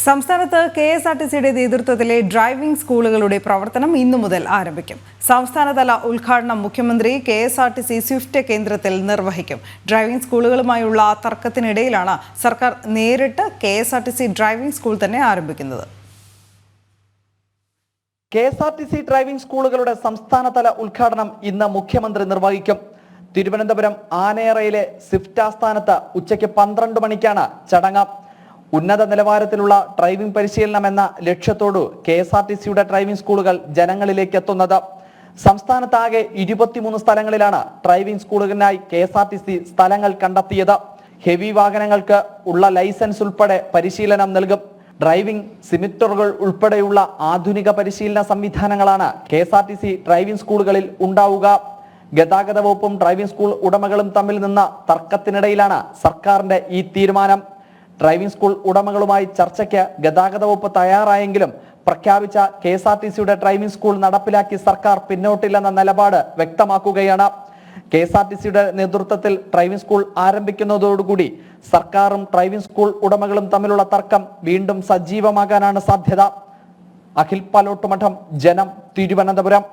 സംസ്ഥാനത്ത് കെഎസ്ആർടിസിയുടെ നേതൃത്വത്തിലെ ഡ്രൈവിംഗ് സ്കൂളുകളുടെ പ്രവർത്തനം ഇന്നു മുതൽ ആരംഭിക്കും. സംസ്ഥാനതല ഉദ്ഘാടനം മുഖ്യമന്ത്രി കെഎസ്ആർടിസി സ്വിഫ്റ്റ് കേന്ദ്രത്തിൽ നിർവഹിക്കും. ഡ്രൈവിംഗ് സ്കൂളുകളുമായുള്ള തർക്കത്തിനിടയിലാണ് സർക്കാർ നേരിട്ട് കെഎസ്ആർടിസി ഡ്രൈവിംഗ് സ്കൂൾ തന്നെ ആരംഭിക്കുന്നത്. കെഎസ്ആർടിസി ഡ്രൈവിംഗ് സ്കൂളുകളുടെ സംസ്ഥാനതല ഉദ്ഘാടനം ഇന്ന് മുഖ്യമന്ത്രി നിർവഹിക്കും. തിരുവനന്തപുരം ആനയറയിലെ സ്വിഫ്റ്റ് ആസ്ഥാനത്ത് ഉച്ചയ്ക്ക് 12 മണിക്കാണ് ചടങ്ങ്. ഉന്നത നിലവാരത്തിലുള്ള ഡ്രൈവിംഗ് പരിശീലനം എന്ന ലക്ഷ്യത്തോടു കെഎസ്ആർടിസിയുടെ ഡ്രൈവിംഗ് സ്കൂളുകൾ ജനങ്ങളിലേക്ക് എത്തുന്നത്. സംസ്ഥാനത്താകെ 23 സ്ഥലങ്ങളിലാണ് ഡ്രൈവിംഗ് സ്കൂളുകളിനായി കെഎസ്ആർടിസി സ്ഥലങ്ങൾ കണ്ടെത്തിയത്. ഹെവി വാഹനങ്ങൾക്ക് ഉള്ള ലൈസൻസ് ഉൾപ്പെടെ പരിശീലനം നൽകും. ഡ്രൈവിംഗ് സിമിറ്ററുകൾ ഉൾപ്പെടെയുള്ള ആധുനിക പരിശീലന സംവിധാനങ്ങളാണ് കെഎസ്ആർടിസി ഡ്രൈവിംഗ് സ്കൂളുകളിൽ ഉണ്ടാവുക. ഗതാഗത വകുപ്പും ഡ്രൈവിംഗ് സ്കൂൾ ഉടമകളും തമ്മിൽ നിന്ന തർക്കത്തിനിടയിലാണ് സർക്കാരിന്റെ ഈ തീരുമാനം. ഡ്രൈവിംഗ് സ്കൂൾ ഉടമകളുമായി ചർച്ചയ്ക്ക് ഗതാഗത വകുപ്പ് തയ്യാറായെങ്കിലും പ്രഖ്യാപിച്ച കെഎസ്ആർടിസിയുടെ ഡ്രൈവിംഗ് സ്കൂൾ നടപ്പിലാക്കി സർക്കാർ പിന്നോട്ടില്ലെന്ന നിലപാട് വ്യക്തമാക്കുകയാണ്. കെഎസ്ആർടിസിയുടെ നേതൃത്വത്തിൽ ഡ്രൈവിംഗ് സ്കൂൾ ആരംഭിക്കുന്നതോടുകൂടി സർക്കാരും ഡ്രൈവിംഗ് സ്കൂൾ ഉടമകളും തമ്മിലുള്ള തർക്കം വീണ്ടും സജീവമാകാനാണ് സാധ്യത. അഖിൽ പാലോട്ടുമഠം, ജനം, തിരുവനന്തപുരം.